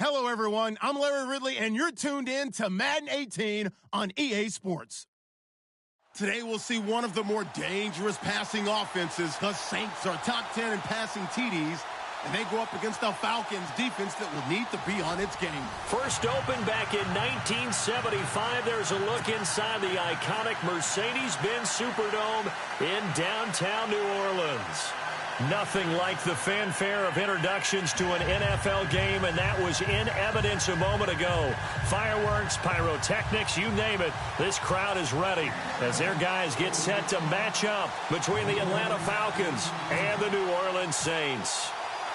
Hello, everyone. I'm Larry Ridley, and you're tuned in to Madden 18 on EA Sports. Today, we'll see one of the more dangerous passing offenses. The Saints are top 10 in passing TDs, and they go up against the Falcons defense that will need to be on its game. First opened back in 1975. There's a look inside the iconic Mercedes-Benz Superdome in downtown New Orleans. Nothing like the fanfare of introductions to an NFL game, and that was in evidence a moment ago. Fireworks, pyrotechnics, you name it. This crowd is ready as their guys get set to match up between the Atlanta Falcons and the New Orleans Saints.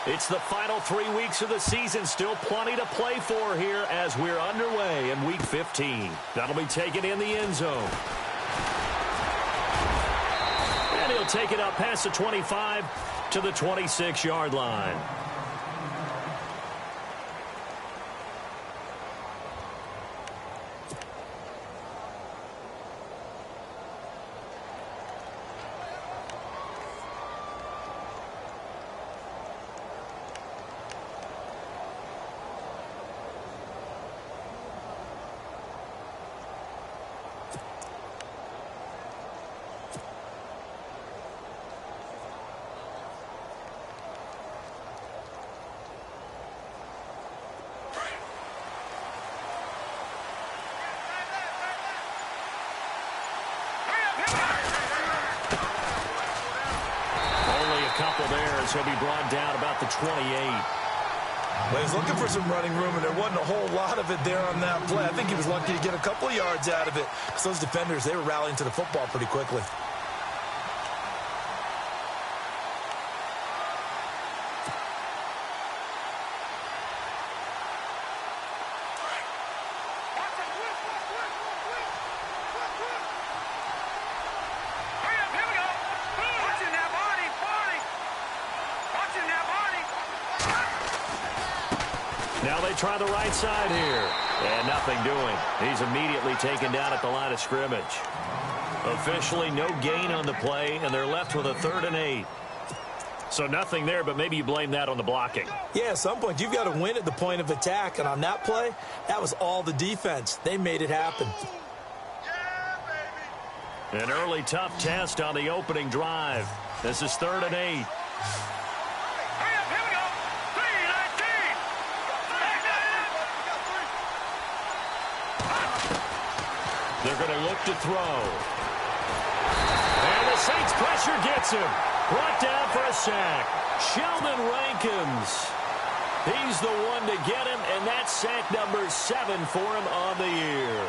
It's the final 3 weeks of the season. Still plenty to play for here as we're underway in Week 15. That'll be taken in the end zone. And he'll take it up past the 25 to the 26-yard line. He'll be brought down about the 28. Well, he's looking for some running room, and there wasn't a whole lot of it there on that play. I think he was lucky to get a couple of yards out of it because those defenders, they were rallying to the football pretty quickly. Now they try the right side here. And nothing doing. He's immediately taken down at the line of scrimmage. Officially no gain on the play, and they're left with a 3rd and 8. So nothing there, but maybe you blame that on the blocking. Yeah, at some point you've got to win at the point of attack. And on that play, that was all the defense. They made it happen. An early tough test on the opening drive. This is 3rd and 8. They're going to look to throw. And the Saints pressure gets him. Brought down for a sack. Sheldon Rankins. He's the one to get him, and that's sack number 7 for him on the year.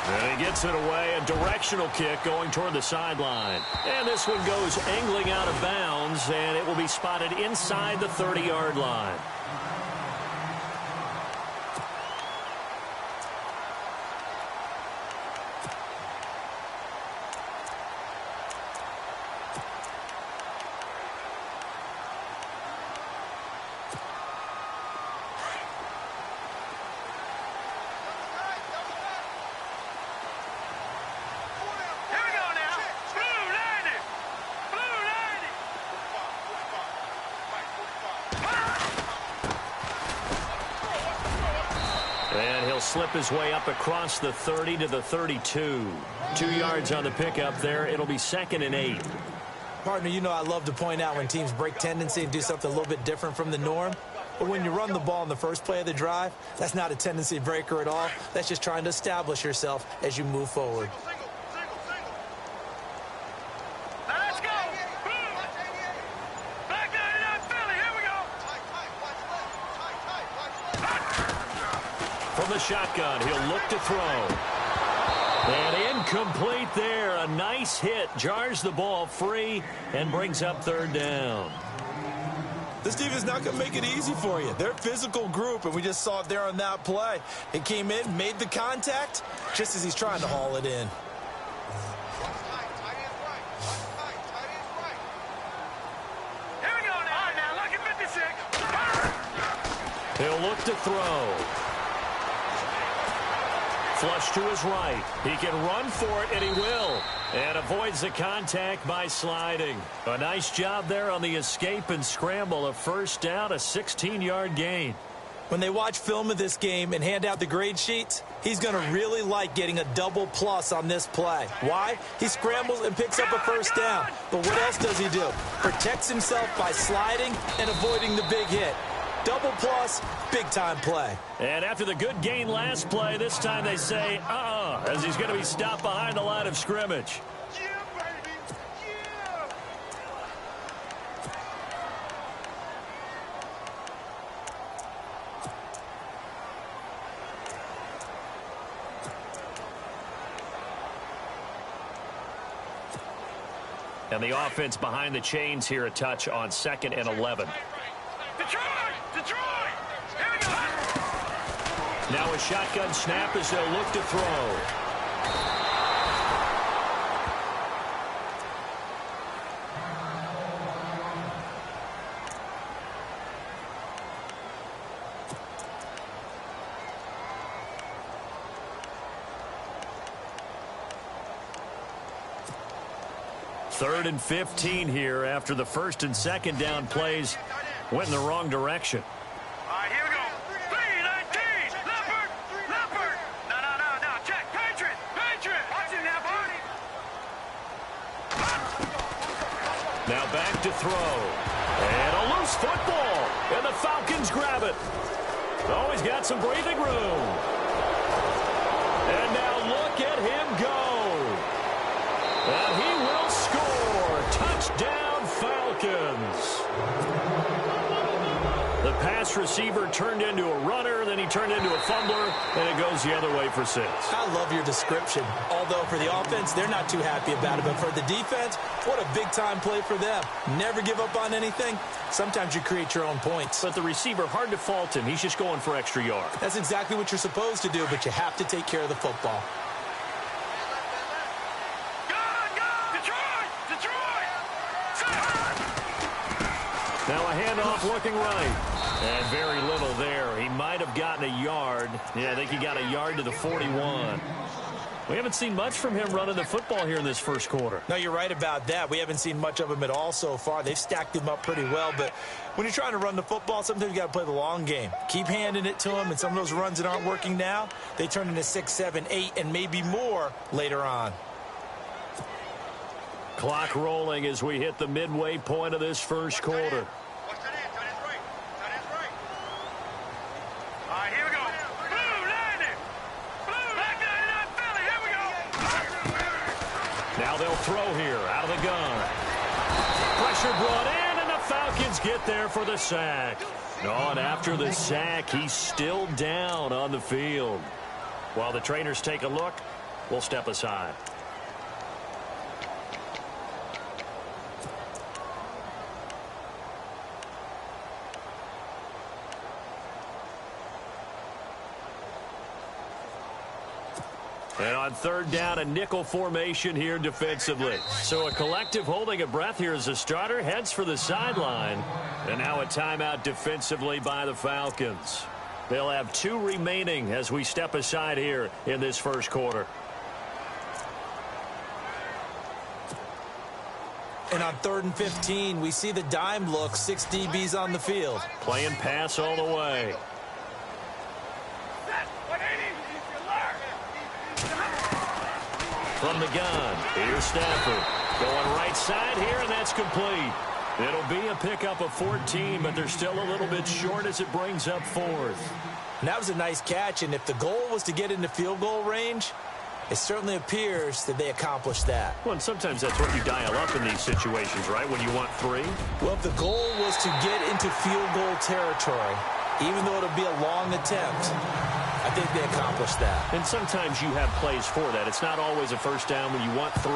And he gets it away. A directional kick going toward the sideline. And this one goes angling out of bounds, and it will be spotted inside the 30-yard line. And he'll slip his way up across the 30 to the 32. 2 yards on the pickup there. It'll be 2nd and 8. Partner, you know I love to point out when teams break tendency and do something a little bit different from the norm. But when you run the ball in the first play of the drive, that's not a tendency breaker at all. That's just trying to establish yourself as you move forward. From the shotgun, he'll look to throw. And incomplete there. A nice hit. Jars the ball free and brings up 3rd down. This team is not going to make it easy for you. They're a physical group, and we just saw it there on that play. He came in, made the contact, just as he's trying to haul it in. Here we go now. All right, now, look at 56. He'll look to throw. Flush to his right. He can run for it, and he will. And avoids the contact by sliding. A nice job there on the escape and scramble. A first down, a 16-yard gain. When they watch film of this game and hand out the grade sheets, he's going to really like getting a double plus on this play. Why? He scrambles and picks up a first down. But what else does he do? Protects himself by sliding and avoiding the big hit. Double plus, big-time play. And after the good gain last play, this time they say, as he's going to be stopped behind the line of scrimmage. And the offense behind the chains here, a touch on 2nd and 11. Detroit! Here we go! Now a shotgun snap as they'll look to throw. Third and 15 here after the first and second down plays went in the wrong direction. All right, here we go. 3-19. Leopard. No. Check. Patriot. Watch it now, Barney. Now back to throw. And a loose football. And the Falcons grab it. Oh, he's got some breathing room. And now look at him go. And he will score. Touchdown, Falcons. The pass receiver turned into a runner, then he turned into a fumbler, and it goes the other way for 6. I love your description. Although for the offense, they're not too happy about it. But for the defense, what a big-time play for them. Never give up on anything. Sometimes you create your own points. But the receiver, hard to fault him. He's just going for extra yards. That's exactly what you're supposed to do, but you have to take care of the football. Now a handoff looking right. And very little there. He might have gotten a yard. Yeah, I think he got a yard to the 41. We haven't seen much from him running the football here in this first quarter. No, you're right about that. We haven't seen much of him at all so far. They've stacked him up pretty well. But when you're trying to run the football, sometimes you got to play the long game. Keep handing it to him, and some of those runs that aren't working now, they turn into 6, 7, 8, and maybe more later on. Clock rolling as we hit the midway point of this first quarter. All right, here we go. Blue 90. Black 99 Philly. Here we go. Now they'll throw here out of the gun. Pressure brought in, and the Falcons get there for the sack. And after the sack, he's still down on the field. While the trainers take a look, we'll step aside. And on third down, a nickel formation here defensively. So a collective holding a breath here as the starter heads for the sideline. And now a timeout defensively by the Falcons. They'll have 2 remaining as we step aside here in this first quarter. And on 3rd and 15, we see the dime look, 6 DBs on the field. Playing pass all the way. From the gun, here's Stafford. Going right side here, and that's complete. It'll be a pickup of 14, but they're still a little bit short as it brings up 4th. And that was a nice catch, and if the goal was to get into field goal range, it certainly appears that they accomplished that. Well, and sometimes that's what you dial up in these situations, right, when you want 3? Well, if the goal was to get into field goal territory, even though it'll be a long attempt, I think they accomplished that. And sometimes you have plays for that. It's not always a first down when you want 3,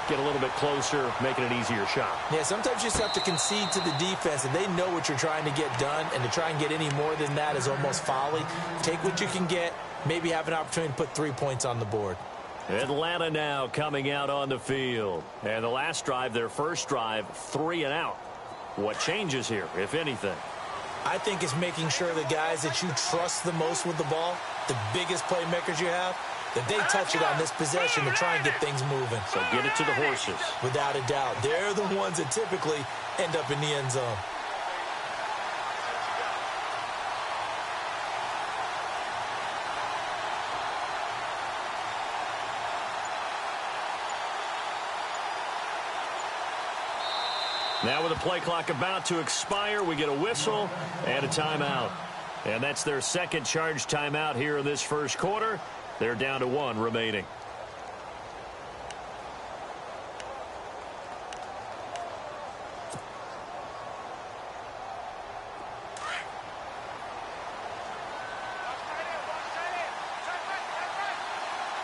get a little bit closer, making an easier shot. Yeah, sometimes you just have to concede to the defense, and they know what you're trying to get done, and to try and get any more than that is almost folly. Take what you can get, maybe have an opportunity to put 3 points on the board. Atlanta now coming out on the field. And the last drive, their first drive, 3 and out. What changes here, if anything? I think it's making sure the guys that you trust the most with the ball, the biggest playmakers you have, that they touch it on this possession to try and get things moving. So get it to the horses. Without a doubt. They're the ones that typically end up in the end zone. Now with the play clock about to expire, we get a whistle and a timeout. And that's their second charge timeout here in this first quarter. They're down to 1 remaining.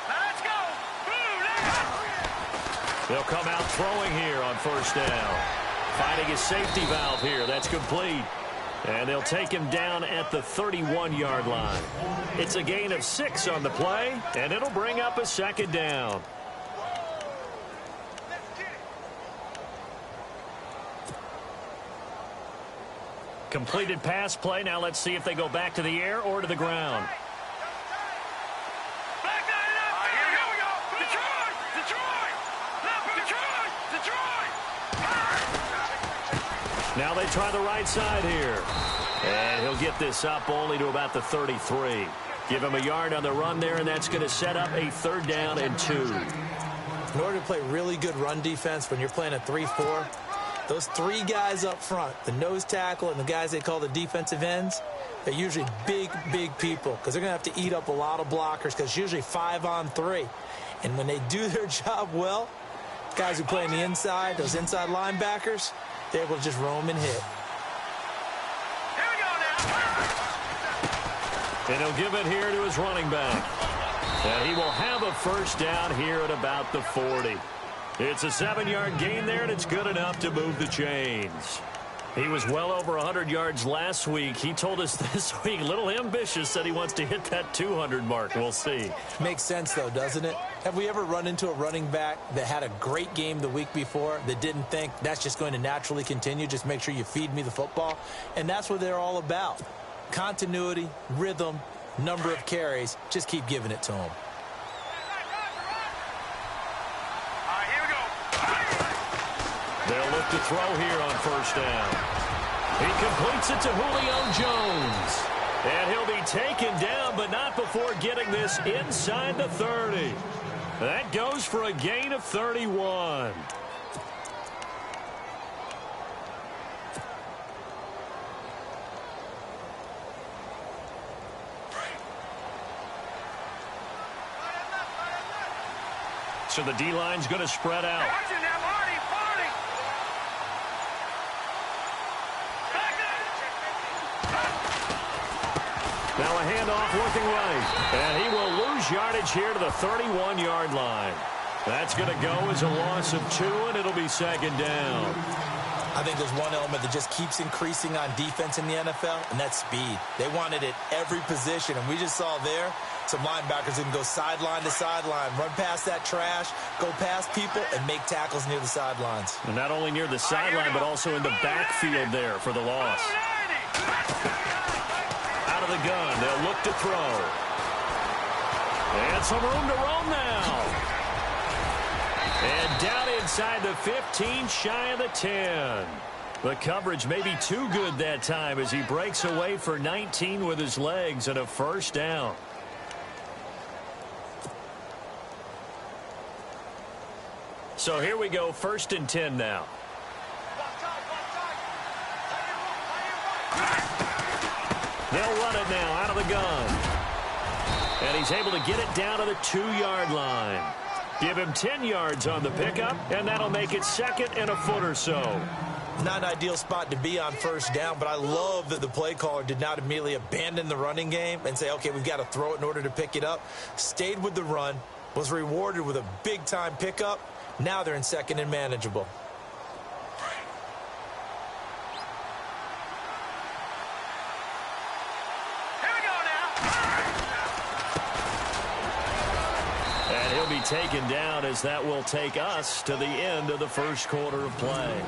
Let's go. They'll come out throwing here on first down. Finding his safety valve here. That's complete. And they'll take him down at the 31-yard line. It's a gain of 6 on the play, and it'll bring up a second down. Completed pass play. Now let's see if they go back to the air or to the ground. Now they try the right side here. And he'll get this up only to about the 33. Give him a yard on the run there, and that's going to set up a 3rd down and 2. In order to play really good run defense when you're playing a 3-4, those 3 guys up front, the nose tackle and the guys they call the defensive ends, they're usually big, big people because they're going to have to eat up a lot of blockers because it's usually 5-on-3. And when they do their job well, guys who play on the inside, those inside linebackers, they're able to just roam and hit. Here we go now. And he'll give it here to his running back. And he will have a first down here at about the 40. It's a 7-yard gain there, and it's good enough to move the chains. He was well over 100 yards last week. He told us this week, a little ambitious, said he wants to hit that 200 mark. We'll see. Makes sense, though, doesn't it? Have we ever run into a running back that had a great game the week before that didn't think that's just going to naturally continue? Just make sure you feed me the football. And that's what they're all about. Continuity, rhythm, number of carries. Just keep giving it to them. They'll look to throw here on first down. He completes it to Julio Jones. And he'll be taken down, but not before getting this inside the 30. That goes for a gain of 31. So the D-line's going to spread out. Now a handoff working right. And he will lose yardage here to the 31-yard line. That's going to go as a loss of 2, and it'll be second down. I think there's one element that just keeps increasing on defense in the NFL, and that's speed. They want it at every position, and we just saw there some linebackers who can go sideline to sideline, run past that trash, go past people, and make tackles near the sidelines. And not only near the sideline, but also in the backfield there for the loss. Out of the gun, they'll look to throw. And some room to roam now. And down inside the 15, shy of the 10. The coverage may be too good that time as he breaks away for 19 with his legs and a first down. So here we go, 1st and 10 now. They'll run it now out of the gun. And he's able to get it down to the 2-yard line. Give him 10 yards on the pickup, and that'll make it 2nd and a foot or so. Not an ideal spot to be on first down, but I love that the play caller did not immediately abandon the running game and say, okay, we've got to throw it in order to pick it up. Stayed with the run, was rewarded with a big-time pickup. Now they're in 2nd and manageable. Be taken down as that will take us to the end of the first quarter of play.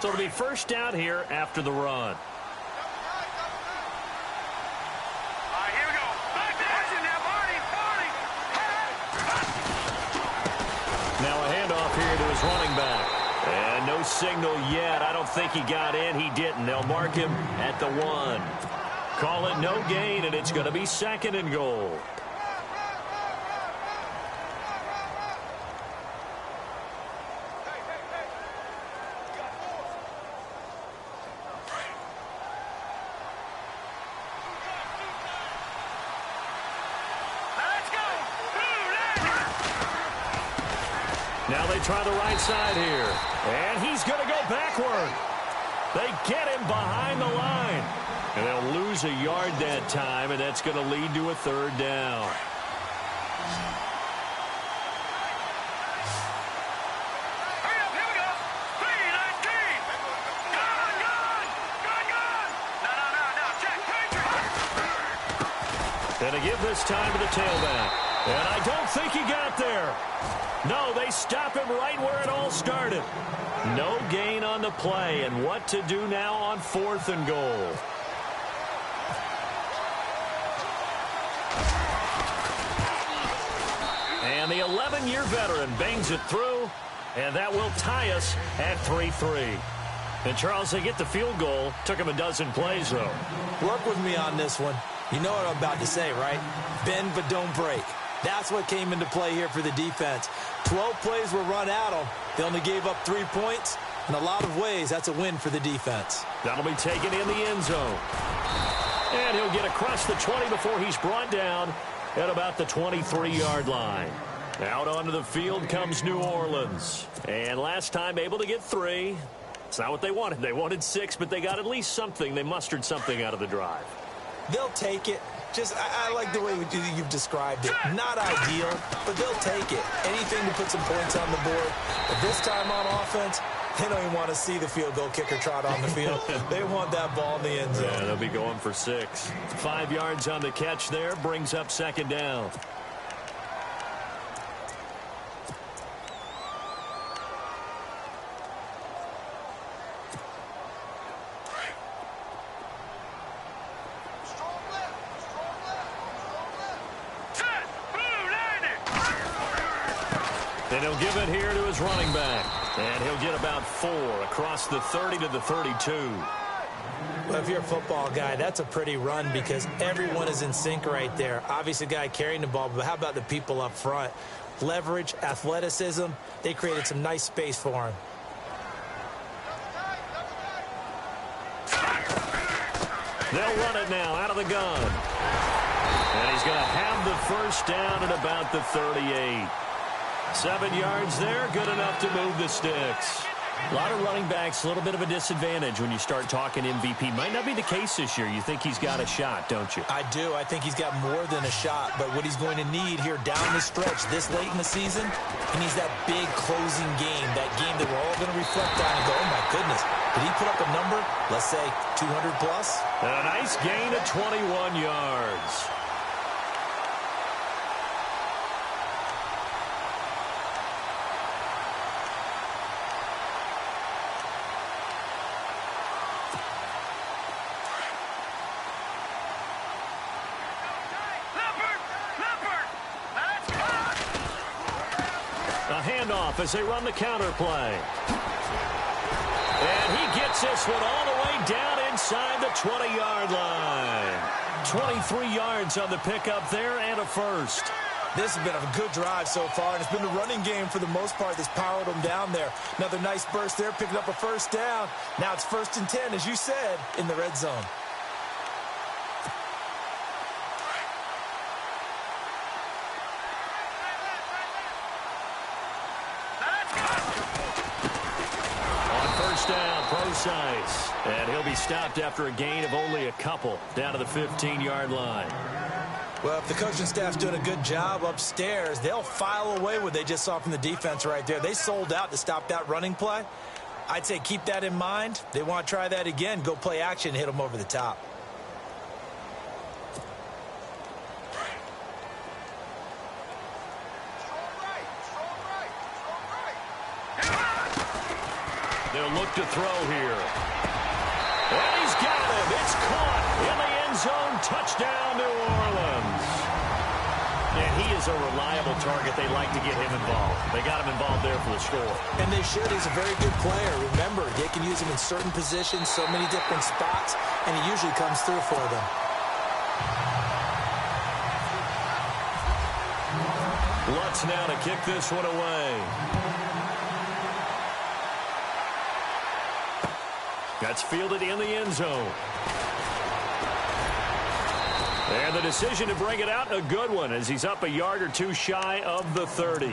So it'll be first down here after the run. Here we go. Watch it now, Barney. Now a handoff here to his running back. And no signal yet. I don't think he got in. He didn't. They'll mark him at the 1. Call it no gain, and it's going to be 2nd and goal. Now they try the right side here. And he's going to go backward. They get him behind the line. And they'll lose a yard that time, and that's going to lead to a 3rd down. Hurry up, here we go. 3-19. Gone. No. Check. Patriot. And to give this time to the tailback. And I don't think he got there. No, they stop him right where it all started. No gain on the play, and what to do now on 4th and goal. And the 11-year veteran bangs it through, and that will tie us at 3-3. And, Charles, they get the field goal. Took him a dozen plays, though. Work with me on this one. You know what I'm about to say, right? Bend but don't break. That's what came into play here for the defense. 12 plays were run at them. They only gave up 3 points. In a lot of ways, that's a win for the defense. That'll be taken in the end zone. And he'll get across the 20 before he's brought down at about the 23-yard line. Out onto the field comes New Orleans. And last time able to get 3. It's not what they wanted. They wanted 6, but they got at least something. They mustered something out of the drive. They'll take it. I like the way you've described it. Not ideal, but they'll take it. Anything to put some points on the board. But this time on offense, they don't even want to see the field goal kicker trot on the field. They want that ball in the end zone. Yeah, they'll be going for 6. 5 yards on the catch there. Brings up 2nd down. And he'll give it here to his running back. And he'll get about 4 across the 30 to the 32. Well, if you're a football guy, that's a pretty run because everyone is in sync right there. Obviously, the guy carrying the ball, but how about the people up front? Leverage, athleticism, they created some nice space for him. They'll run it now out of the gun. And he's going to have the first down at about the 38. 7 yards there, good enough to move the sticks. A lot of running backs, a little bit of a disadvantage when you start talking MVP. Might not be the case this year. You think he's got a shot, don't you? I do. I think he's got more than a shot. But what he's going to need here down the stretch this late in the season, he needs that big closing game, that game that we're all going to reflect on and go, oh, my goodness, did he put up a number, let's say 200 plus? And a nice gain of 21 yards. Handoff as they run the counter play. And he gets this one all the way down inside the 20-yard line. 23 yards on the pickup there and a first. This has been a good drive so far, and it's been the running game for the most part that's powered them down there. Another nice burst there, picking up a first down. Now it's 1st and 10, as you said, in the red zone. Down, Procise, and he'll be stopped after a gain of only a couple down to the 15-yard line. Well, if the coaching staff's doing a good job upstairs, they'll file away what they just saw from the defense right there. They sold out to stop that running play. I'd say keep that in mind. They want to try that again, go play action, hit them over the top. They'll look to throw here. And he's got him. It's caught in the end zone. Touchdown, New Orleans. And he is a reliable target. They like to get him involved. They got him involved there for the score. And they should. He's a very good player. Remember, they can use him in certain positions, so many different spots, and he usually comes through for them. Lutz now to kick this one away. That's fielded in the end zone. And the decision to bring it out, a good one, as he's up a yard or two shy of the 30.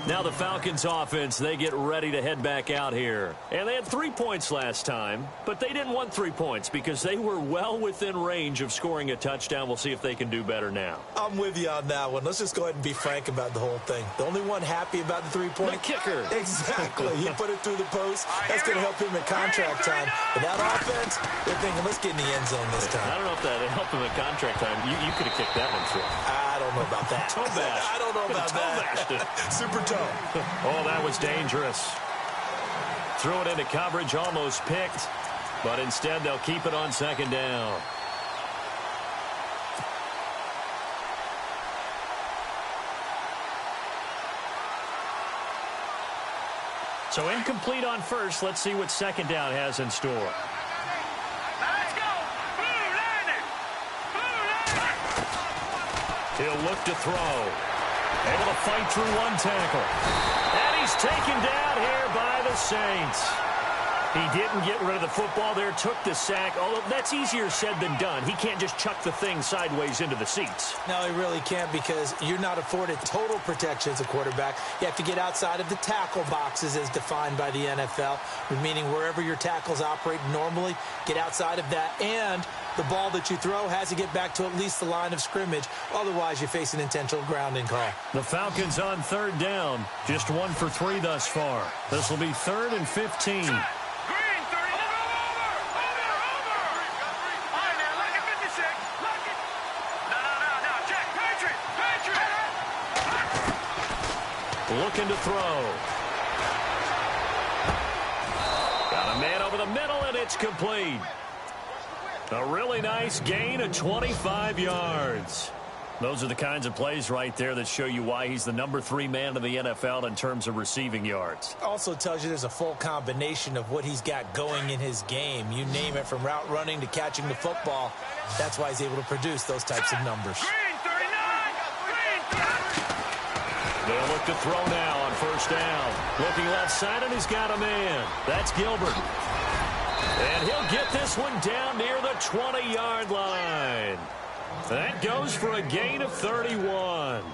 Now the Falcons offense, they get ready to head back out here. And they had 3 points last time, but they didn't want 3 points because they were well within range of scoring a touchdown. We'll see if they can do better now. I'm with you on that one. Let's just go ahead and be frank about the whole thing. The only one happy about the 3-point. The kicker. Exactly. He put it through the post. That's going to help him at contract time. But that offense, they're thinking, let's get in the end zone this time. I don't know if that helped him at contract time. You could have kicked that one through. I don't know about that. Toe bash. I don't know about that. Super toe. Oh, that was dangerous. Threw it into coverage, almost picked. But instead, they'll keep it on second down. So incomplete on first. Let's see what second down has in store. Let's go. Blue landing. He'll look to throw. Able to fight through one tackle. And he's taken down here by the Saints. He didn't get rid of the football there, took the sack. Although that's easier said than done. He can't just chuck the thing sideways into the seats. No, he really can't because you're not afforded total protection as a quarterback. You have to get outside of the tackle boxes as defined by the NFL, meaning wherever your tackles operate normally, get outside of that. And the ball that you throw has to get back to at least the line of scrimmage. Otherwise, you face an intentional grounding call. The Falcons on third down. Just 1 for 3 thus far. This will be 3rd and 15. Looking to throw. Got a man over the middle, and it's complete. A really nice gain of 25 yards. Those are the kinds of plays right there that show you why he's the number 3 man in the NFL in terms of receiving yards. Also tells you there's a full combination of what he's got going in his game. You name it, from route running to catching the football. That's why he's able to produce those types of numbers. They'll look to throw now on first down. Looking left side, and he's got a man. That's Gilbert. And he'll get this one down near the 20-yard line. That goes for a gain of 31.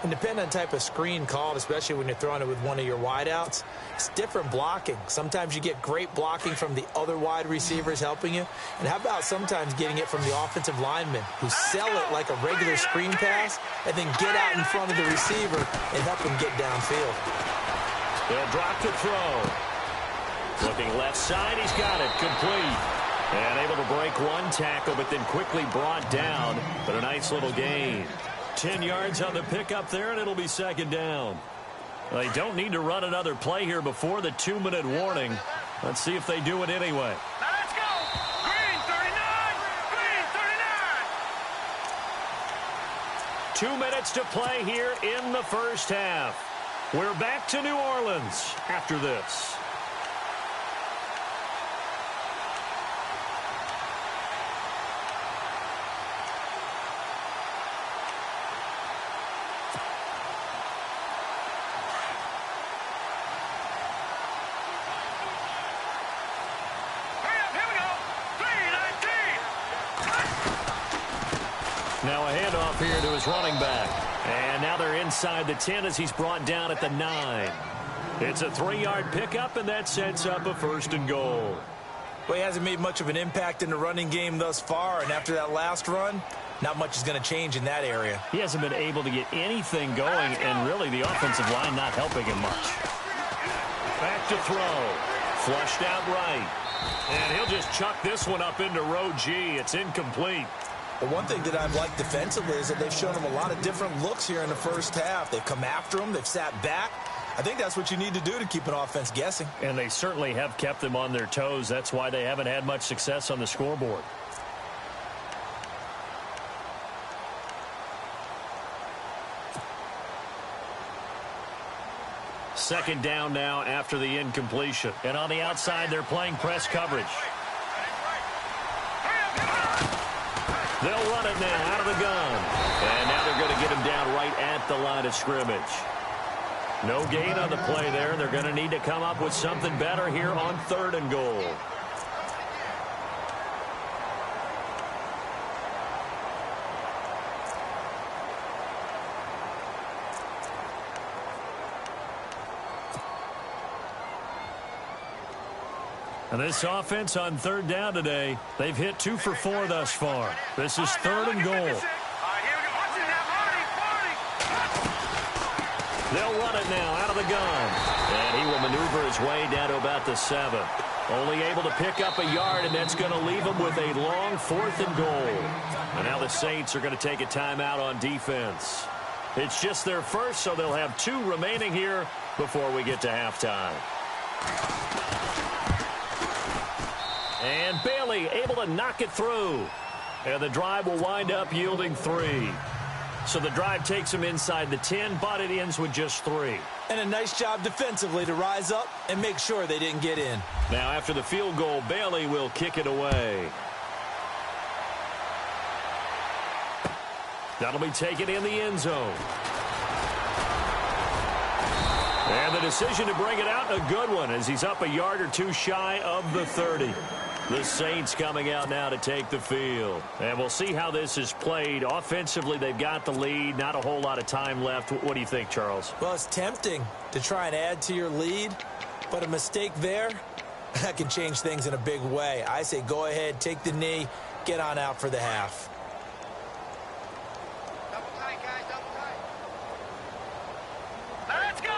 And depending on the type of screen called, especially when you're throwing it with one of your wideouts, it's different blocking. Sometimes you get great blocking from the other wide receivers helping you. And how about sometimes getting it from the offensive linemen who sell it like a regular screen pass and then get out in front of the receiver and help him get downfield. They'll drop to throw. Looking left side, he's got it. Complete. And able to break one tackle, but then quickly brought down. But a nice little gain. 10 yards on the pickup there, and it'll be second down. They don't need to run another play here before the 2-minute warning. Let's see if they do it anyway. Now let's go. Green 39. Green 39. 2 minutes to play here in the first half. We're back to New Orleans after this. Now a handoff here to his running back. And now they're inside the 10 as he's brought down at the 9. It's a 3-yard pickup, and that sets up a 1st and goal. Well, he hasn't made much of an impact in the running game thus far, and after that last run, not much is going to change in that area. He hasn't been able to get anything going, and really the offensive line not helping him much. Back to throw. Flushed out right. And he'll just chuck this one up into row G. It's incomplete. But one thing that I've liked defensively is that they've shown him a lot of different looks here in the first half. They've come after him. They've sat back. I think that's what you need to do to keep an offense guessing. And they certainly have kept them on their toes. That's why they haven't had much success on the scoreboard. Second down now after the incompletion. And on the outside, they're playing press coverage. They'll run it now out of the gun. And now they're going to get him down right at the line of scrimmage. No gain on the play there. They're going to need to come up with something better here on 3rd and goal. And this offense on 3rd down today, they've hit 2 for 4 thus far. This is 3rd and goal. They'll run it now out of the gun. And he will maneuver his way down to about the 7. Only able to pick up a yard, and that's going to leave him with a long 4th and goal. And now the Saints are going to take a timeout on defense. It's just their first, so they'll have 2 remaining here before we get to halftime. And Bailey able to knock it through. And the drive will wind up yielding 3. So the drive takes him inside the 10, but it ends with just 3. And a nice job defensively to rise up and make sure they didn't get in. Now after the field goal, Bailey will kick it away. That'll be taken in the end zone. And the decision to bring it out, a good one, as he's up a yard or 2 shy of the 30. The Saints coming out now to take the field. And we'll see how this is played. Offensively, they've got the lead. Not a whole lot of time left. What do you think, Charles? Well, it's tempting to try and add to your lead, but a mistake there, that can change things in a big way. I say go ahead, take the knee, get on out for the half. Double tight, guys, double tight. Let's go!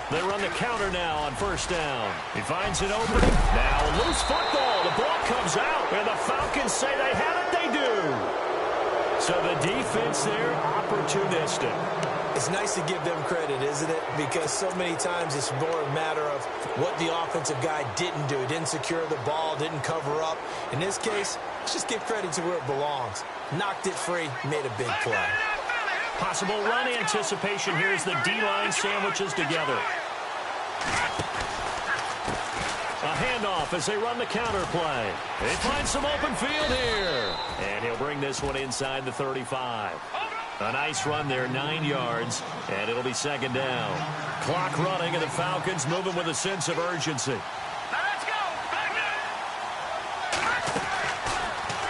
They run the counter now on 1st down. He finds an opening. Now a loose football. The ball comes out. And the Falcons say they have it. They do. So the defense there, opportunistic. It's nice to give them credit, isn't it? Because so many times it's more a matter of what the offensive guy didn't do. He didn't secure the ball, didn't cover up. In this case, let's just give credit to where it belongs. Knocked it free, made a big play. Possible run anticipation here as the D-line sandwiches together. A handoff as they run the counter play. They find some open field here. And he'll bring this one inside the 35. A nice run there, 9 yards, and it'll be 2nd down. Clock running, and the Falcons moving with a sense of urgency. Let's go!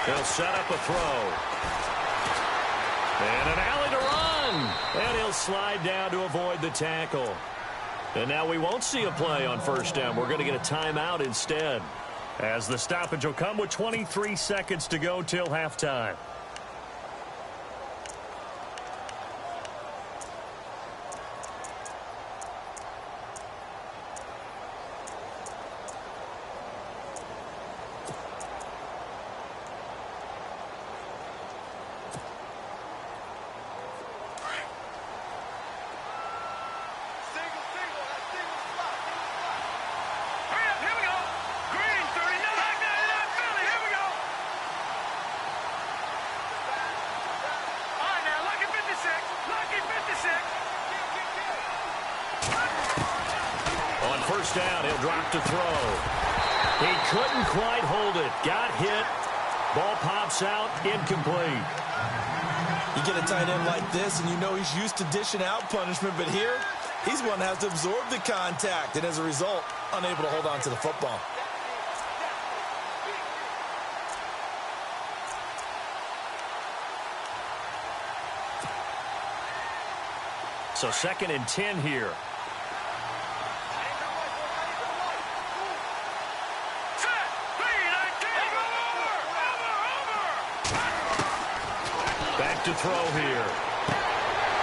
They'll set up a throw. And an alley to run. And he'll slide down to avoid the tackle. And now we won't see a play on 1st down. We're going to get a timeout instead, as the stoppage will come with 23 seconds to go till halftime. Down, he'll drop to throw. He couldn't quite hold it. Got hit. Ball pops out, incomplete. You get a tight end like this, and you know he's used to dishing out punishment, but here, he's one that has to absorb the contact, and as a result, unable to hold on to the football. So 2nd and 10 here. To throw here.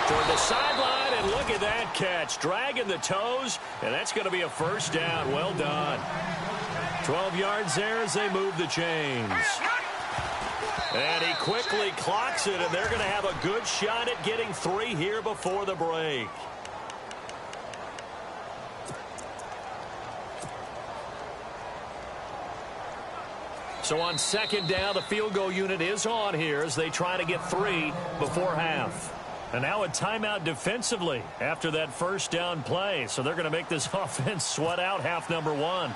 Toward the sideline, and look at that catch. Dragging the toes, and that's going to be a 1st down. Well done. 12 yards there as they move the chains. And he quickly clocks it, and they're going to have a good shot at getting 3 here before the break. So on second down, the field goal unit is on here as they try to get 3 before half. And now a timeout defensively after that first down play. So they're going to make this offense sweat out half number 1.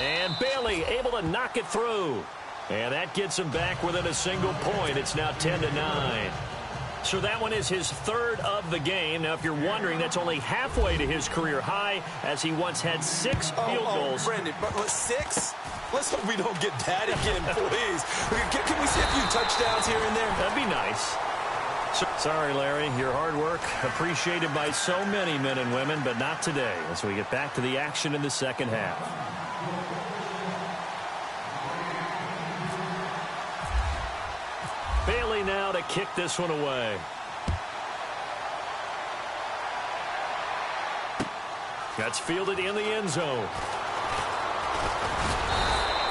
And Bailey able to knock it through. And that gets him back within a single point. It's now 10-9. So that one is his 3rd of the game. Now, if you're wondering, that's only halfway to his career high, as he once had 6 field goals. Brendan, but 6? Let's hope we don't get that again, please. Can we see a few touchdowns here and there? That'd be nice. Sorry, Larry. Your hard work appreciated by so many men and women, but not today, as we get back to the action in the second half. Bailey now to kick this one away. That's fielded in the end zone.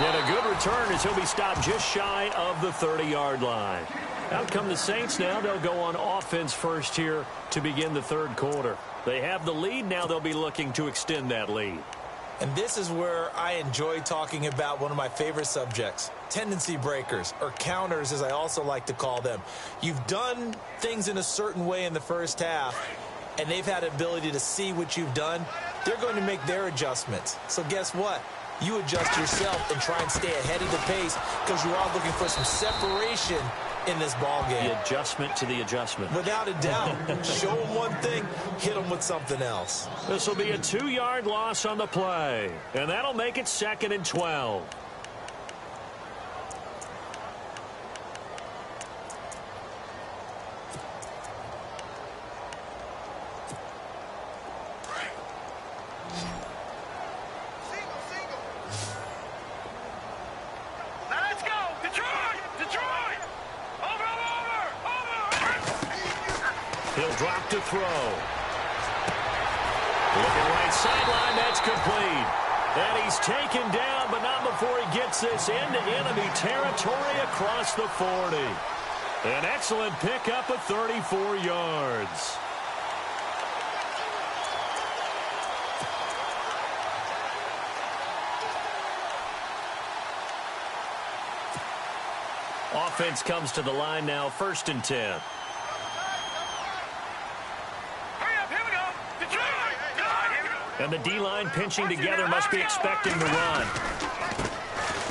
And a good return as he'll be stopped just shy of the 30-yard line. Out come the Saints now. They'll go on offense first here to begin the 3rd quarter. They have the lead. Now they'll be looking to extend that lead. And this is where I enjoy talking about one of my favorite subjects, tendency breakers, or counters as I also like to call them. You've done things in a certain way in the first half, and they've had an ability to see what you've done. They're going to make their adjustments. So guess what? You adjust yourself and try and stay ahead of the pace because you are looking for some separation in this ball game. The adjustment to the adjustment. Without a doubt. Show them one thing, hit them with something else. This will be a 2-yard loss on the play, and that'll make it 2nd and 12. He'll drop to throw. Looking right sideline, that's complete. And he's taken down, but not before he gets this into enemy territory across the 40. An excellent pickup of 34 yards. Offense comes to the line now, 1st and 10. And the D-line pinching together, must be expecting the run.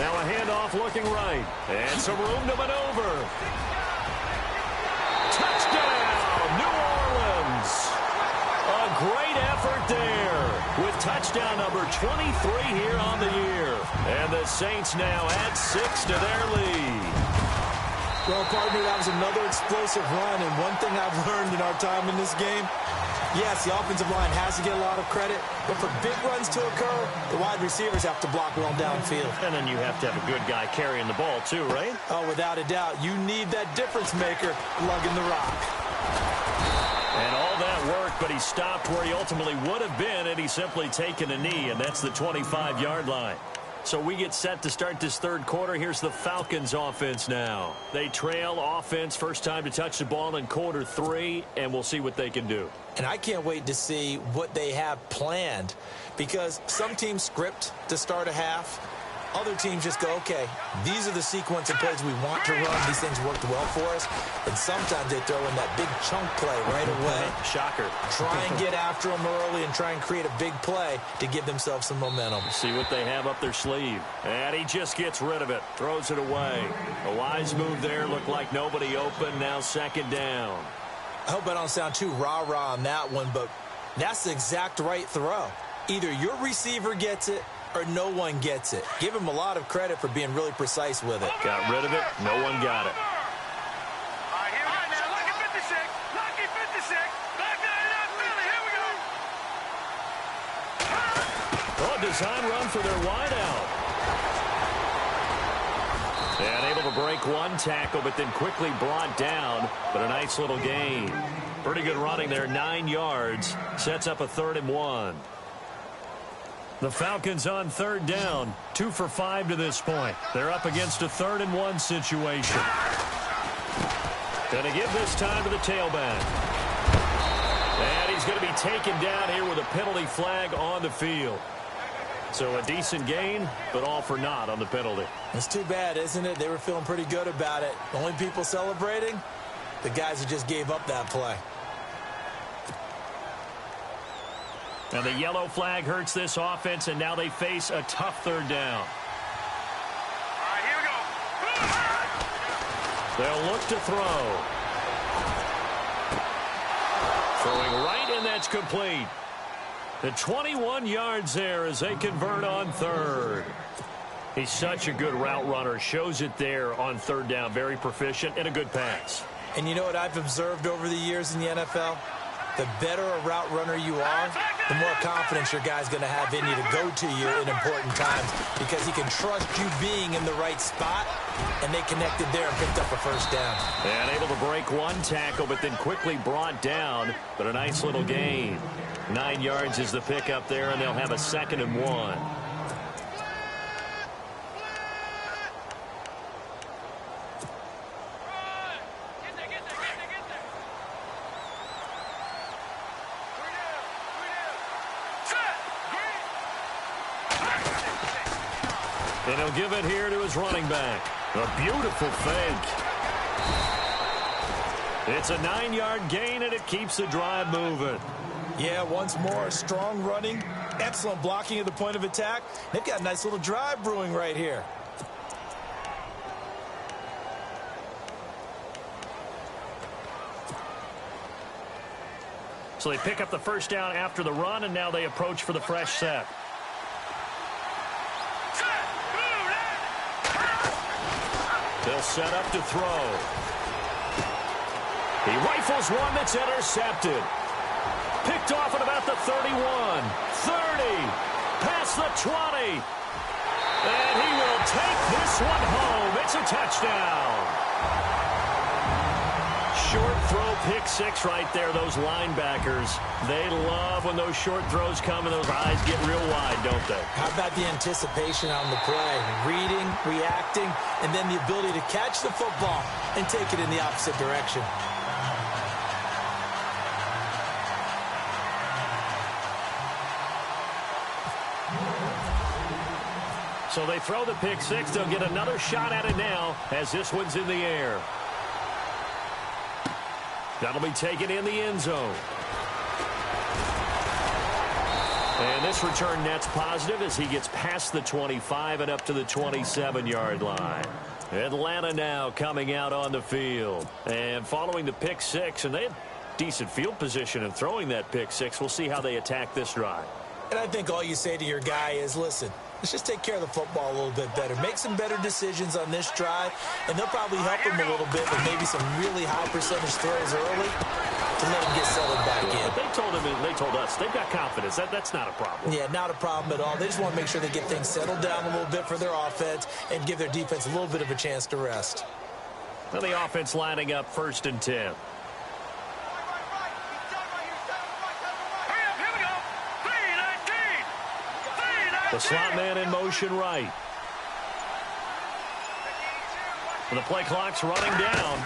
Now a handoff looking right. And some room to maneuver. Touchdown, New Orleans. A great effort there with touchdown number 23 here on the year. And the Saints now add 6 to their lead. Well, partner, that was another explosive run. And one thing I've learned in our time in this game, yes, the offensive line has to get a lot of credit, but for big runs to occur, the wide receivers have to block well downfield. And then you have to have a good guy carrying the ball too, right? Oh, without a doubt. You need that difference maker lugging the rock. And all that worked, but he stopped where he ultimately would have been had he simply taken a knee, and that's the 25-yard line. So we get set to start this 3rd quarter. Here's the Falcons offense now. They trail offense, first time to touch the ball in quarter 3, and we'll see what they can do. And I can't wait to see what they have planned, because some teams script to start a half. Other teams just go, okay, these are the sequence of plays we want to run. These things worked well for us. And sometimes they throw in that big chunk play right away. Shocker. Try and get after them early and try and create a big play to give themselves some momentum. See what they have up their sleeve. And he just gets rid of it. Throws it away. A wise move there. Looked like nobody open. Now 2nd down. I hope I don't sound too rah-rah on that one, but that's the exact right throw. Either your receiver gets it or no one gets it. Give him a lot of credit for being really precise with it. Got rid of it. No one got it. All right, here we go now. Lucky 56. Lucky 56. Back there, Philly. Here we go. Oh, design run for their wideout. And able to break one tackle, but then quickly brought down. But a nice little gain. Pretty good running there, 9 yards. Sets up a 3rd and 1. The Falcons on third down, 2 for 5 to this point. They're up against a 3rd and 1 situation. Going to give this time to the tailback. And he's going to be taken down here with a penalty flag on the field. So a decent gain, but all for naught on the penalty. It's too bad, isn't it? They were feeling pretty good about it. The only people celebrating, the guys who just gave up that play. And the yellow flag hurts this offense, and now they face a tough 3rd down. All right, here we go. They'll look to throw. Throwing right, and that's complete. The 21 yards there as they convert on 3rd. He's such a good route runner. Shows it there on 3rd down. Very proficient and a good pass. And you know what I've observed over the years in the NFL? The better a route runner you are, the more confidence your guy's going to have in you to go to you in important times because he can trust you being in the right spot, and they connected there and picked up a 1st down. And able to break one tackle, but then quickly brought down, but a nice little gain. 9 yards is the pickup there, and they'll have a 2nd and 1. And he'll give it here to his running back. A beautiful fake. It's a 9-yard gain, and it keeps the drive moving. Yeah, once more, strong running, excellent blocking at the point of attack. They've got a nice little drive brewing right here. So they pick up the 1st down after the run, and now they approach for the fresh set. They'll set up to throw. He rifles one that's intercepted. Picked off at about the 31, 30, past the 20. And he will take this one home. It's a touchdown. Short throw, pick 6 right there. Those linebackers, they love when those short throws come and those eyes get real wide, don't they? How about the anticipation on the play? Reading, reacting, and then the ability to catch the football and take it in the opposite direction. So they throw the pick 6. They'll get another shot at it now as this one's in the air. That'll be taken in the end zone. And this return net's positive as he gets past the 25 and up to the 27-yard line. Atlanta now coming out on the field. And following the pick 6, and they have decent field position in throwing that pick 6. We'll see how they attack this drive. And I think all you say to your guy is, listen, let's just take care of the football a little bit better. Make some better decisions on this drive, and they'll probably help him a little bit with maybe some really high percentage throws early to let him get settled back in. But they told him, and they told us, they've got confidence. That's not a problem. Yeah, not a problem at all. They just want to make sure they get things settled down a little bit for their offense and give their defense a little bit of a chance to rest. Well, the offense lining up 1st and 10. The slot man in motion right. And the play clock's running down.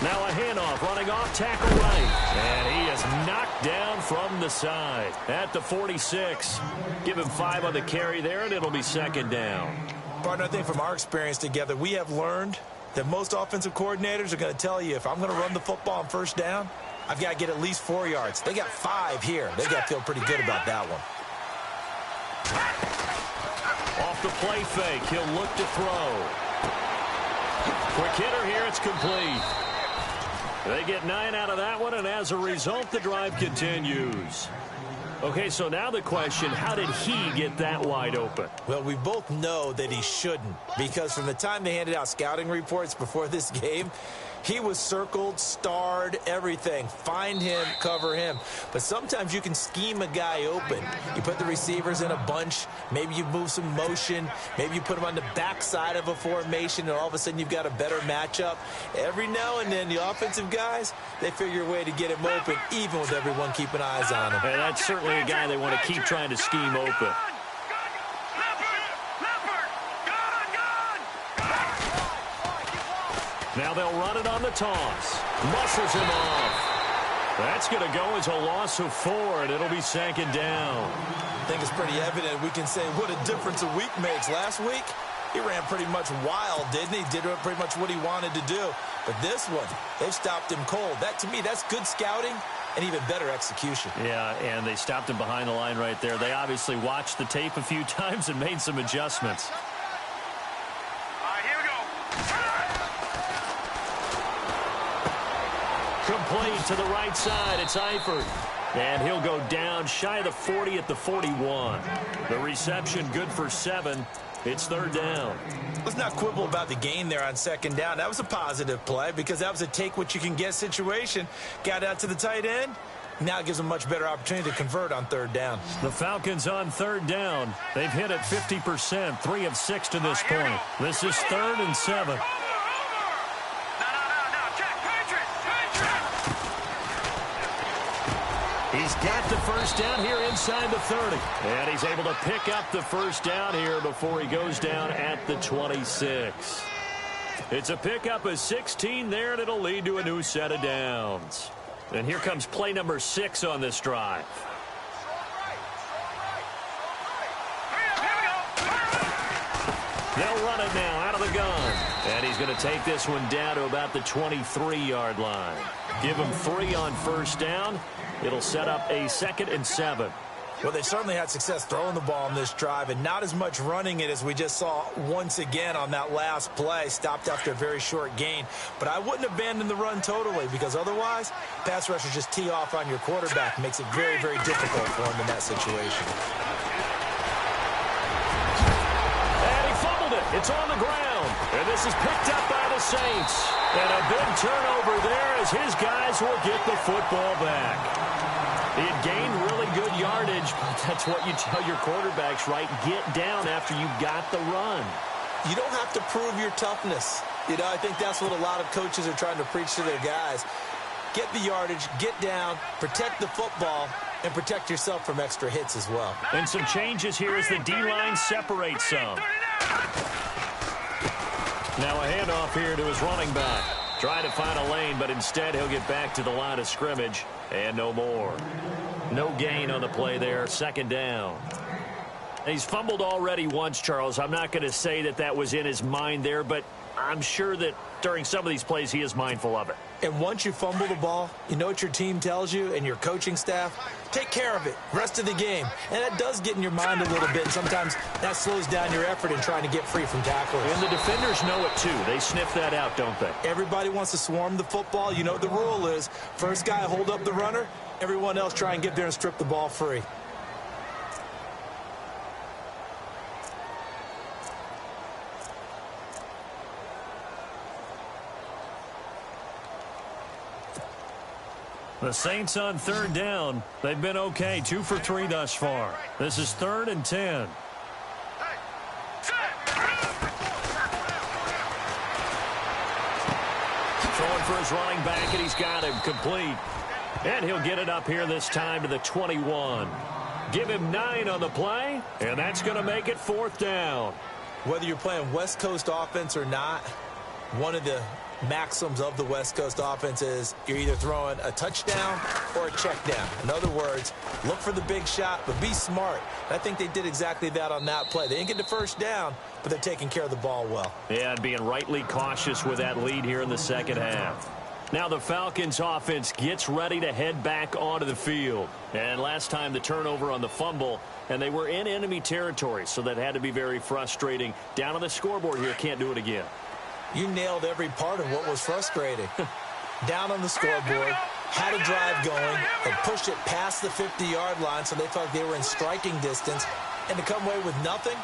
Now a handoff, running off, tackle right. And he is knocked down from the side at the 46. Give him 5 on the carry there, and it'll be 2nd down. Partner, I think from our experience together, we have learned that most offensive coordinators are going to tell you, if I'm going to run the football on 1st down, I've got to get at least 4 yards. They got 5 here. They got to feel pretty good about that one. Off the play fake, he'll look to throw. Quick hitter here, it's complete. They get 9 out of that one, and as a result, the drive continues. Okay, so now the question, how did he get that wide open? Well, we both know that he shouldn't, because from the time they handed out scouting reports before this game, He was circled, starred, everything. Find him, cover him. But sometimes you can scheme a guy open. You put the receivers in a bunch. Maybe you move some motion. Maybe you put them on the backside of a formation, and all of a sudden you've got a better matchup. Every now and then, the offensive guys, they figure a way to get him open, even with everyone keeping eyes on him. And that's certainly a guy they want to keep trying to scheme open. Now they'll run it on the toss. Muscles him off. That's going to go as a loss of 4, and it'll be second down. I think it's pretty evident. We can say what a difference a week makes. Last week, he ran pretty much wild, didn't he? Did pretty much what he wanted to do. But this one, they've stopped him cold. That, to me, that's good scouting and even better execution. Yeah, and they stopped him behind the line right there. They obviously watched the tape a few times and made some adjustments. Complete to the right side. It's Eifert. And he'll go down shy of the 40 at the 41. The reception good for 7. It's third down. Let's not quibble about the gain there on second down. That was a positive play because that was a take-what-you-can-get situation. Got out to the tight end. Now it gives them a much better opportunity to convert on third down. The Falcons on third down. They've hit it 50%, 3 of 6 to this point. This is 3rd and 7. He's got the first down here inside the 30. And he's able to pick up the first down here before he goes down at the 26. It's a pickup of 16 there, and it'll lead to a new set of downs. And here comes play number 6 on this drive. They'll run it now out of the gun. And he's going to take this one down to about the 23-yard line. Give him 3 on first down. It'll set up a 2nd and 7. Well, they certainly had success throwing the ball on this drive and not as much running it as we just saw once again on that last play. Stopped after a very short gain. But I wouldn't abandon the run totally because otherwise, pass rushers just tee off on your quarterback. Makes it very, very difficult for him in that situation. And he fumbled it. It's on the ground. And this is picked up by the Saints. And a big turnover there as his guys will get the football back. He had gained really good yardage, but that's what you tell your quarterbacks, right? Get down after you got the run. You don't have to prove your toughness. You know, I think that's what a lot of coaches are trying to preach to their guys. Get the yardage, get down, protect the football, and protect yourself from extra hits as well. And some changes here as the D-line separates some. Now a handoff here to his running back. Trying to find a lane, but instead he'll get back to the line of scrimmage. And no more. No gain on the play there. Second down. He's fumbled already once, Charles. I'm not going to say that that was in his mind there, but I'm sure that during some of these plays he is mindful of it. And once you fumble the ball, you know what your team tells you and your coaching staff? Take care of it. Rest of the game. And that does get in your mind a little bit. And sometimes that slows down your effort in trying to get free from tacklers. And the defenders know it too. They sniff that out, don't they? Everybody wants to swarm the football. You know what the rule is. First guy hold up the runner. Everyone else try and get there and strip the ball free. The Saints on third down. They've been okay. 2 for 3 thus far. This is 3rd and 10. Throwing for his running back, and he's got him complete. And he'll get it up here this time to the 21. Give him 9 on the play, and that's going to make it 4th down. Whether you're playing West Coast offense or not, one of the maxims of the West Coast offense is you're either throwing a touchdown or a check down. In other words, look for the big shot, but be smart. And I think they did exactly that on that play. They didn't get the first down, but they're taking care of the ball well. Yeah, and being rightly cautious with that lead here in the second half. Now the Falcons offense gets ready to head back onto the field. And last time the turnover on the fumble, and they were in enemy territory, so that had to be very frustrating. Down on the scoreboard here, can't do it again. You nailed every part of what was frustrating. Down on the scoreboard, had a drive going, and pushed it past the 50-yard line so they felt they were in striking distance, and to come away with nothing,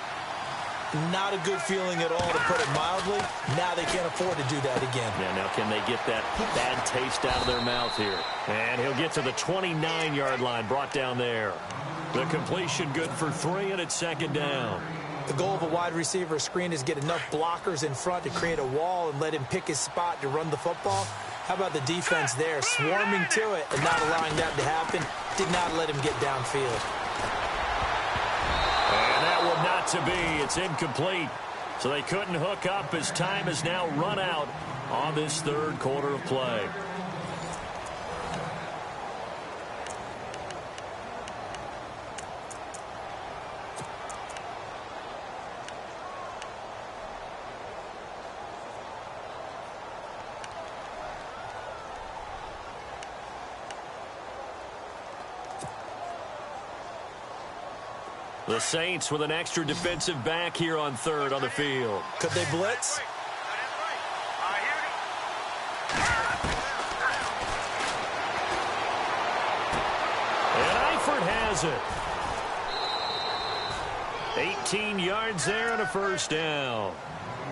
Not a good feeling at all, to put it mildly. Now they can't afford to do that again. Yeah, now can they get that bad taste out of their mouth here? And he'll get to the 29-yard line, brought down there. The completion good for 3, and it's second down. The goal of a wide receiver screen is get enough blockers in front to create a wall and let him pick his spot to run the football. How about the defense there, swarming to it and not allowing that to happen? Did not let him get downfield. And that one not to be. It's incomplete. So they couldn't hook up as time has now run out on this third quarter of play. The Saints with an extra defensive back here on third on the field. Could they blitz? And Eifert has it. 18 yards there and a first down.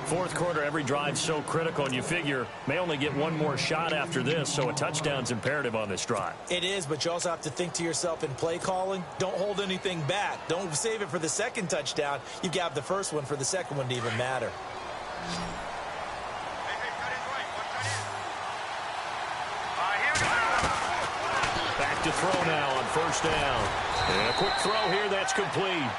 Fourth quarter, every drive's so critical, and you figure may only get one more shot after this, so a touchdown's imperative on this drive. It is, but you also have to think to yourself in play calling, don't hold anything back. Don't save it for the second touchdown. You've got the first one for the second one to even matter. Back to throw now on first down. And a quick throw here, that's complete.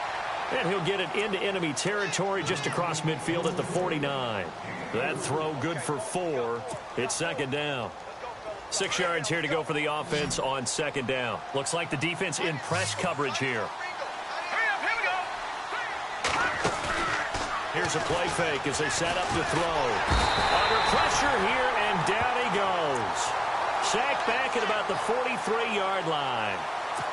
And he'll get it into enemy territory just across midfield at the 49. That throw good for 4. It's second down. 6 yards here to go for the offense on second down. Looks like the defense in press coverage here. Here's a play fake as they set up to throw. Under pressure here, and down he goes. Sacked back at about the 43-yard line.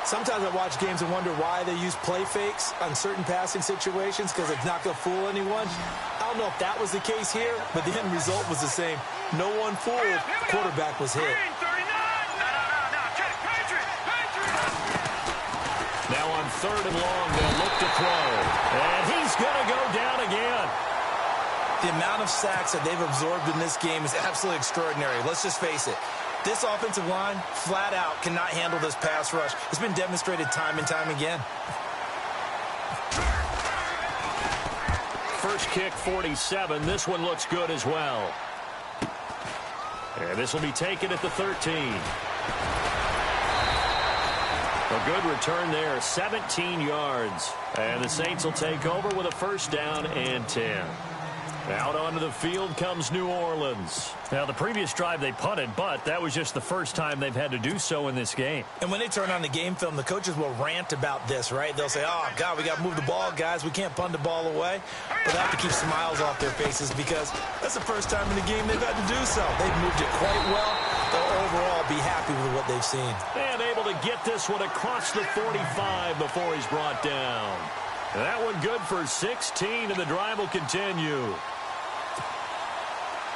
Sometimes I watch games and wonder why they use play fakes on certain passing situations, because it's not going to fool anyone. I don't know if that was the case here, but the end result was the same. No one fooled. The quarterback was hit. Now on third and long, they'll look to throw. And he's going to go down again. The amount of sacks that they've absorbed in this game is absolutely extraordinary. Let's just face it. This offensive line, flat out, cannot handle this pass rush. It's been demonstrated time and time again. First kick, 47. This one looks good as well. And this will be taken at the 13. A good return there, 17 yards. And the Saints will take over with a first down and 10. Out onto the field comes New Orleans. Now, the previous drive they punted, but that was just the first time they've had to do so in this game. And when they turn on the game film, the coaches will rant about this, right? They'll say, oh, God, we got to move the ball, guys. We can't punt the ball away. But they have to keep smiles off their faces because that's the first time in the game they've had to do so. They've moved it quite well. They'll overall be happy with what they've seen. And able to get this one across the 45 before he's brought down. And that one good for 16, and the drive will continue.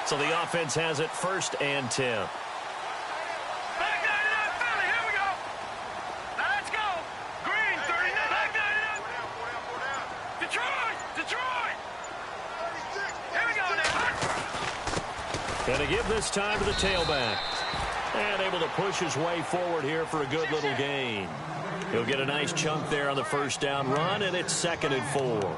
So the offense has it first and 10. Here we go. Let's go. Green, 39. Detroit. Here we go now. And to give this time to the tailback. And able to push his way forward here for a good little gain. He'll get a nice chunk there on the first down run, and it's second and 4.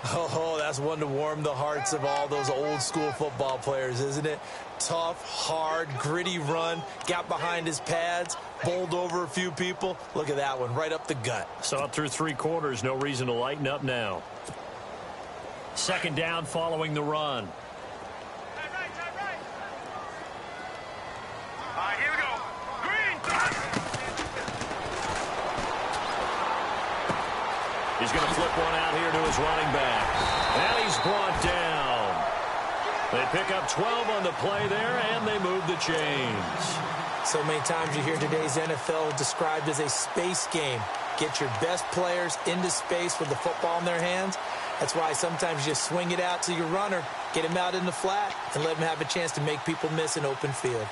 Oh, that's one to warm the hearts of all those old school football players, isn't it? Tough, hard, gritty run, got behind his pads, bowled over a few people. Look at that one, right up the gut. Saw it through 3 quarters, no reason to lighten up now. Second down following the run. Here we go. Green. He's going to flip one out here to his running back. And he's brought down. They pick up 12 on the play there, and they move the chains. So many times you hear today's NFL described as a space game. Get your best players into space with the football in their hands. That's why sometimes you swing it out to your runner, get him out in the flat, and let him have a chance to make people miss an open field.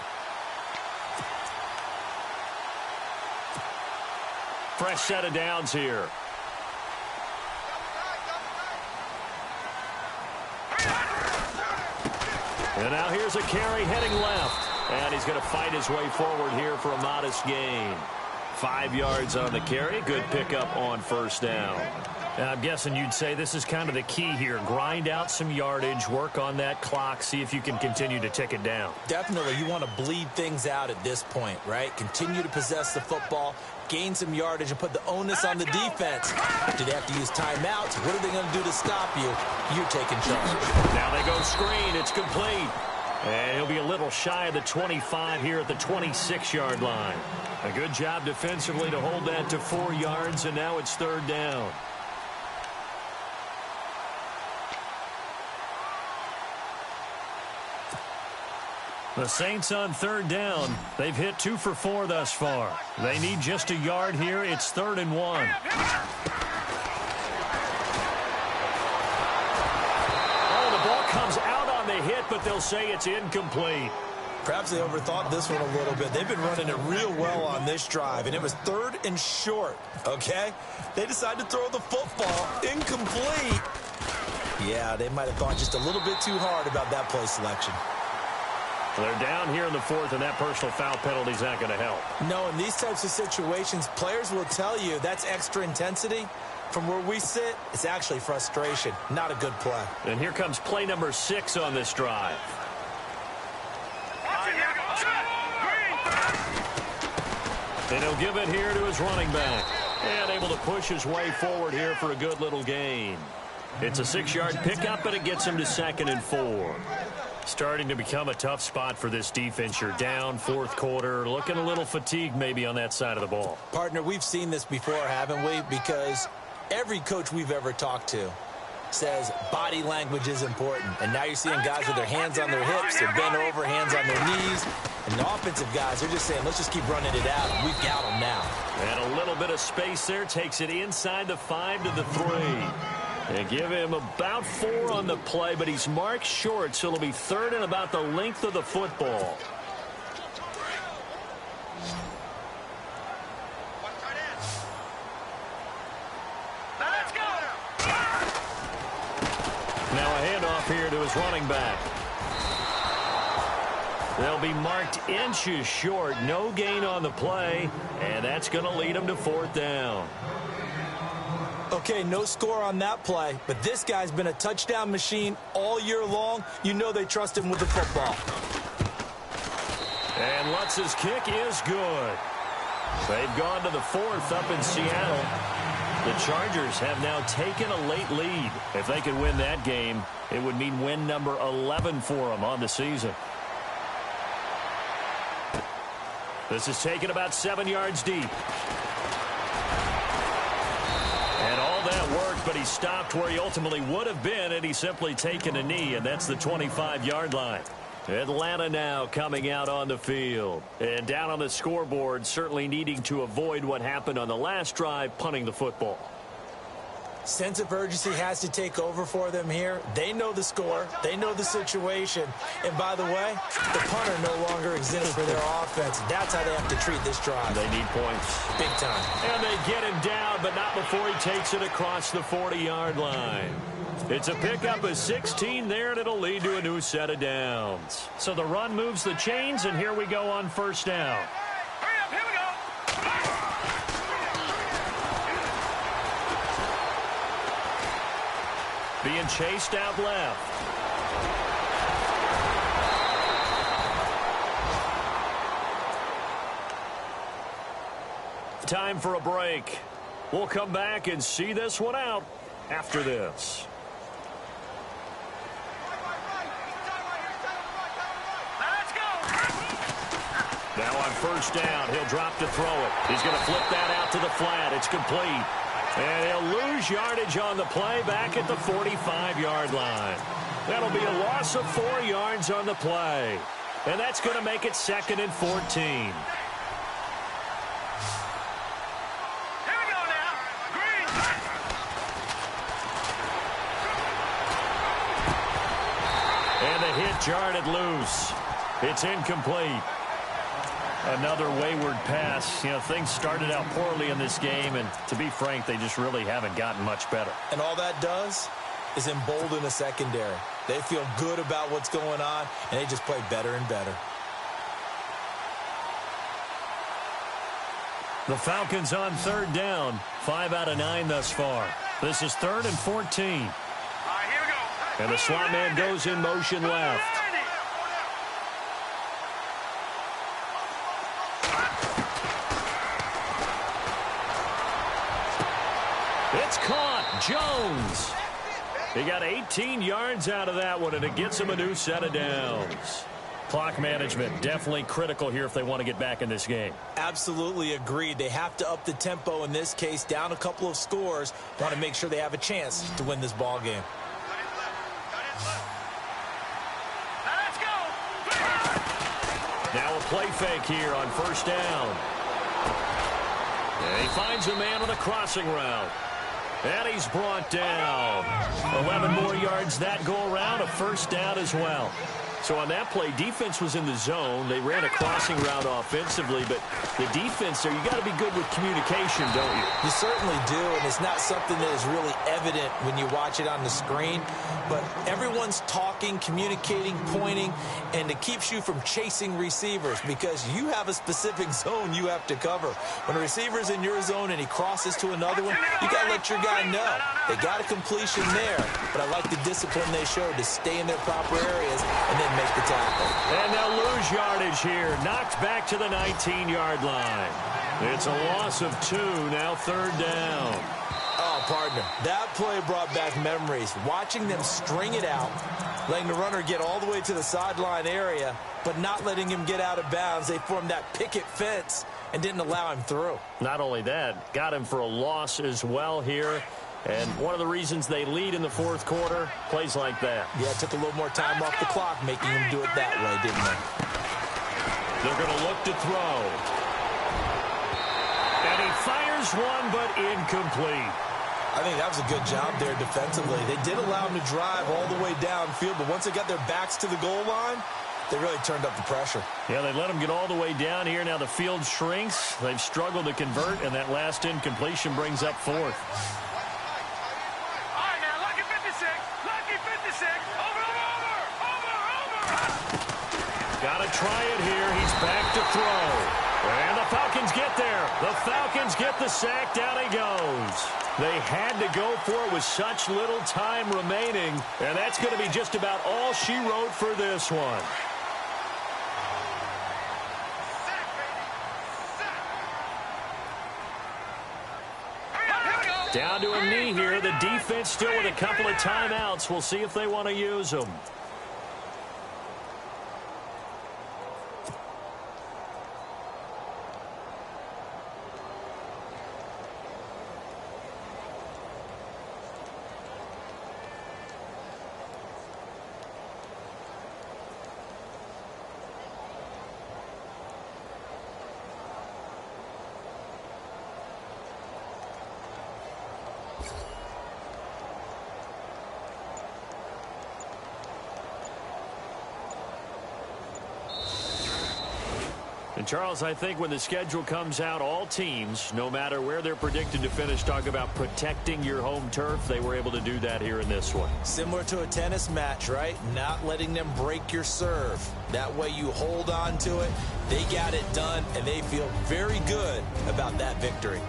Fresh set of downs here. And now here's a carry heading left. And he's going to fight his way forward here for a modest gain. 5 yards on the carry. Good pickup on first down. I'm guessing you'd say this is kind of the key here. Grind out some yardage, work on that clock, see if you can continue to tick it down. Definitely, you want to bleed things out at this point, right? Continue to possess the football, gain some yardage, and put the onus on the defense. Do they have to use timeouts? What are they going to do to stop you? You're taking charge. Now they go screen. It's complete. And he'll be a little shy of the 25 here at the 26-yard line. A good job defensively to hold that to 4 yards, and now it's third down. The Saints on third down. They've hit 2 for 4 thus far. They need just a yard here. It's 3rd and 1. Oh, the ball comes out on the hit, but they'll say it's incomplete. Perhaps they overthought this one a little bit. They've been running it real well on this drive, and it was 3rd and short, okay? They decided to throw the football incomplete. Yeah, they might have thought just a little bit too hard about that play selection. They're down here in the 4th, and that personal foul penalty is not going to help. No, in these types of situations, players will tell you that's extra intensity. From where we sit, it's actually frustration. Not a good play. And here comes play number 6 on this drive. And he'll give it here to his running back. And able to push his way forward here for a good little gain. It's a 6-yard pickup, but it gets him to 2nd and 4. Starting to become a tough spot for this defense. You're down, 4th quarter, looking a little fatigued maybe on that side of the ball. Partner, we've seen this before, haven't we? Because every coach we've ever talked to says body language is important. And now you're seeing guys with their hands on their hips, they're bent over, hands on their knees. And the offensive guys, they're just saying, let's just keep running it out. We've got them now. And a little bit of space there takes it inside the 5 to the 3. They give him about 4 on the play, but he's marked short, so it'll be 3rd and about the length of the football. Let's go. Now a handoff here to his running back. They'll be marked inches short. No gain on the play, and that's going to lead them to 4th down. Okay, no score on that play, but this guy's been a touchdown machine all year long. You know they trust him with the football. And Lutz's kick is good. They've gone to the 4th up in Seattle. The Chargers have now taken a late lead. If they could win that game, it would mean win number 11 for them on the season. This is taken about 7 yards deep. And all that worked, but he stopped where he ultimately would have been had he simply taken a knee, and that's the 25-yard line. Atlanta now coming out on the field. And down on the scoreboard, certainly needing to avoid what happened on the last drive, punting the football. Sense of urgency has to take over for them here. They know the score. They know the situation. And by the way, the punter no longer exists for their offense. That's how they have to treat this drive. They need points. Big time. And they get him down, but not before he takes it across the 40-yard line. It's a pickup of 16 there, and it'll lead to a new set of downs. So the run moves the chains, and here we go on 1st down. Hurry up, here we go. Being chased out left. Time for a break. We'll come back and see this one out after this. Let's go. Now on 1st down, he'll drop to throw it. He's going to flip that out to the flat. It's complete. And he'll lose yardage on the play back at the 45-yard line. That'll be a loss of 4 yards on the play. And that's going to make it 2nd and 14. Here we go now. Green. And the hit jarred it loose. It's incomplete. Another wayward pass. You know, things started out poorly in this game, and to be frank, they just really haven't gotten much better. And all that does is embolden a secondary. They feel good about what's going on, and they just play better and better. The Falcons on third down. 5 out of 9 thus far. This is 3rd and 14. All right, here we go. And the slot man goes in motion left. It's caught. Jones. He got 18 yards out of that one, and it gets him a new set of downs. Clock management definitely critical here if they want to get back in this game. Absolutely agreed. They have to up the tempo in this case, down a couple of scores. Want to make sure they have a chance to win this ball game. Now a play fake here on first down. And he finds a man on a crossing route. And he's brought down. 11 more yards that go around, a first down as well. So on that play, defense was in the zone. They ran a crossing route offensively, but the defense there, you got to be good with communication, don't you? You certainly do, and it's not something that is really evident when you watch it on the screen. But everyone's talking, communicating, pointing, and it keeps you from chasing receivers because you have a specific zone you have to cover. When a receiver's in your zone and he crosses to another one, you got to let your guy know. They got a completion there, but I like the discipline they showed to stay in their proper areas and then make the tackle. And they'll lose yardage here. Knocked back to the 19-yard line. It's a loss of 2, now 3rd down. Oh, partner, that play brought back memories. Watching them string it out, letting the runner get all the way to the sideline area, but not letting him get out of bounds. They formed that picket fence and didn't allow him through. Not only that, got him for a loss as well here. And one of the reasons they lead in the 4th quarter, plays like that. Yeah, it took a little more time off the clock, making him do it that way, didn't they? They're going to look to throw. And he fires one, but incomplete. I think that was a good job there defensively. They did allow him to drive all the way downfield, but once they got their backs to the goal line, they really turned up the pressure. Yeah, they let him get all the way down here. Now the field shrinks. They've struggled to convert, and that last incompletion brings up 4th. Got to try it here. He's back to throw. And the Falcons get there. The Falcons get the sack. Down he goes. They had to go for it with such little time remaining. And that's going to be just about all she wrote for this one. Down to a knee here. The defense still with a couple of timeouts. We'll see if they want to use them. And Charles, I think when the schedule comes out, all teams, no matter where they're predicted to finish, talk about protecting your home turf. They were able to do that here in this one. Similar to a tennis match, right? Not letting them break your serve. That way you hold on to it. They got it done, and they feel very good about that victory.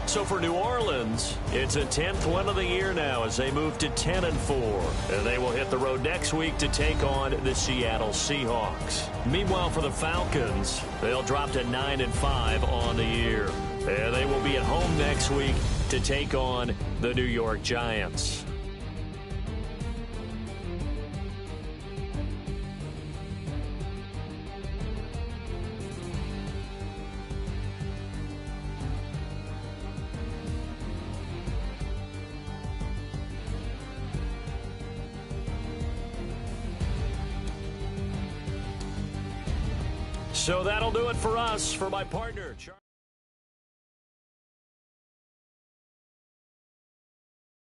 So for New Orleans, it's a 10th win of the year now as they move to 10-4. And they will hit the road next week to take on the Seattle Seahawks. Meanwhile, for the Falcons, they'll drop to 9-5 on the year. And they will be at home next week to take on the New York Giants. So that'll do it for us. For my partner, Charles.